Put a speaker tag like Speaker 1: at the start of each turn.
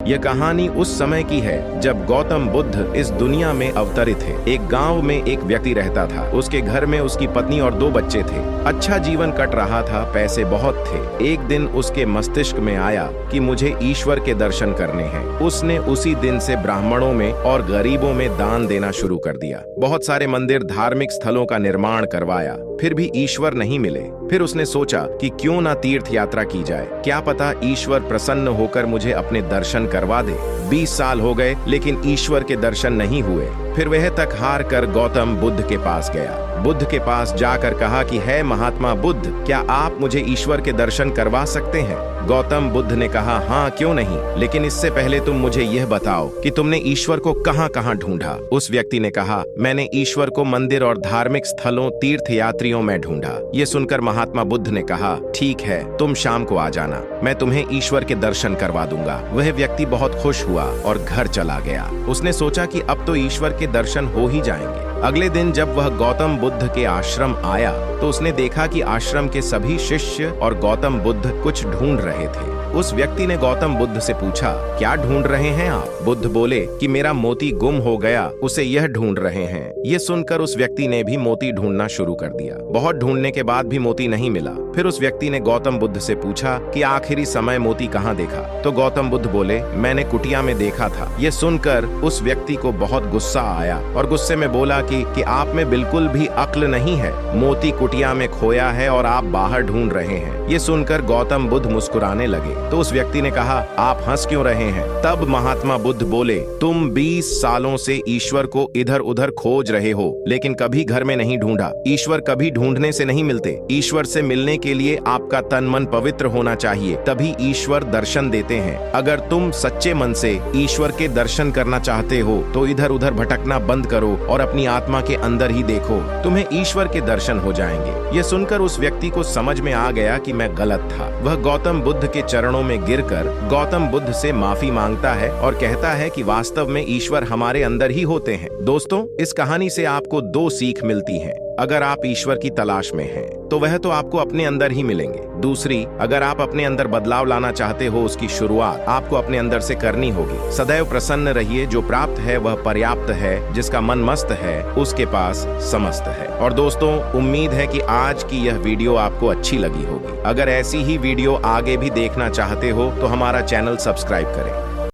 Speaker 1: यह कहानी उस समय की है जब गौतम बुद्ध इस दुनिया में अवतरित थे। एक गांव में एक व्यक्ति रहता था। उसके घर में उसकी पत्नी और 2 बच्चे थे। अच्छा जीवन कट रहा था, पैसे बहुत थे। एक दिन उसके मस्तिष्क में आया कि मुझे ईश्वर के दर्शन करने हैं। उसने उसी दिन से ब्राह्मणों में और गरीबों में दान देना शुरू कर दिया। बहुत सारे मंदिर, धार्मिक स्थलों का निर्माण करवाया, फिर भी ईश्वर नहीं मिले। फिर उसने सोचा कि क्यों ना तीर्थ यात्रा की जाए, क्या पता ईश्वर प्रसन्न होकर मुझे अपने दर्शन करवा दे। 20 साल हो गए लेकिन ईश्वर के दर्शन नहीं हुए। फिर वह तक हार कर गौतम बुद्ध के पास गया। बुद्ध के पास जाकर कहा कि है महात्मा बुद्ध, क्या आप मुझे ईश्वर के दर्शन करवा सकते हैं? गौतम बुद्ध ने कहा, हाँ क्यों नहीं, लेकिन इससे पहले तुम मुझे यह बताओ कि तुमने ईश्वर को कहाँ-कहाँ ढूंढा। उस व्यक्ति ने कहा, मैंने ईश्वर को मंदिर और धार्मिक स्थलों, तीर्थ यात्रियों में ढूंढा। ये सुनकर महात्मा बुद्ध ने कहा, ठीक है, तुम शाम को आ जाना, मैं तुम्हें ईश्वर के दर्शन करवा दूंगा। वह व्यक्ति बहुत खुश हुआ और घर चला गया। उसने सोचा कि अब तो ईश्वर के दर्शन हो ही जाएंगे। अगले दिन जब वह गौतम बुद्ध के आश्रम आया तो उसने देखा कि आश्रम के सभी शिष्य और गौतम बुद्ध कुछ ढूंढ रहे थे। उस व्यक्ति ने गौतम बुद्ध से पूछा, क्या ढूंढ रहे हैं आप? बुद्ध बोले कि मेरा मोती गुम हो गया, उसे यह ढूंढ रहे हैं। ये सुनकर उस व्यक्ति ने भी मोती ढूंढना शुरू कर दिया। बहुत ढूंढने के बाद भी मोती नहीं मिला। फिर उस व्यक्ति ने गौतम बुद्ध से पूछा कि आखिरी समय मोती कहाँ देखा? तो गौतम बुद्ध बोले, मैंने कुटिया में देखा था। ये सुनकर उस व्यक्ति को बहुत गुस्सा आया और गुस्से में बोला कि आप में बिल्कुल भी अक्ल नहीं है। मोती कुटिया में खोया है और आप बाहर ढूंढ रहे हैं। ये सुनकर गौतम बुद्ध मुस्कुराने लगे। तो उस व्यक्ति ने कहा, आप हंस क्यों रहे हैं? तब महात्मा बुद्ध बोले, तुम 20 सालों से ईश्वर को इधर उधर खोज रहे हो लेकिन कभी घर में नहीं ढूंढा। ईश्वर कभी ढूंढने से नहीं मिलते। ईश्वर से मिलने के लिए आपका तन मन पवित्र होना चाहिए, तभी ईश्वर दर्शन देते हैं। अगर तुम सच्चे मन से ईश्वर के दर्शन करना चाहते हो तो इधर उधर भटकना बंद करो और अपनी आत्मा के अंदर ही देखो, तुम्हें ईश्वर के दर्शन हो जाएंगे। ये सुनकर उस व्यक्ति को समझ में आ गया कि मैं गलत था। वह गौतम बुद्ध के चरणों में गिरकर गौतम बुद्ध से माफी मांगता है और कहता है कि वास्तव में ईश्वर हमारे अंदर ही होते हैं। दोस्तों, इस कहानी से आपको 2 सीख मिलती हैं। अगर आप ईश्वर की तलाश में हैं तो वह तो आपको अपने अंदर ही मिलेंगे। दूसरी, अगर आप अपने अंदर बदलाव लाना चाहते हो, उसकी शुरुआत आपको अपने अंदर से करनी होगी। सदैव प्रसन्न रहिए, जो प्राप्त है वह पर्याप्त है, जिसका मन मस्त है उसके पास समस्त है। और दोस्तों, उम्मीद है कि आज की यह वीडियो आपको अच्छी लगी होगी। अगर ऐसी ही वीडियो आगे भी देखना चाहते हो तो हमारा चैनल सब्सक्राइब करें।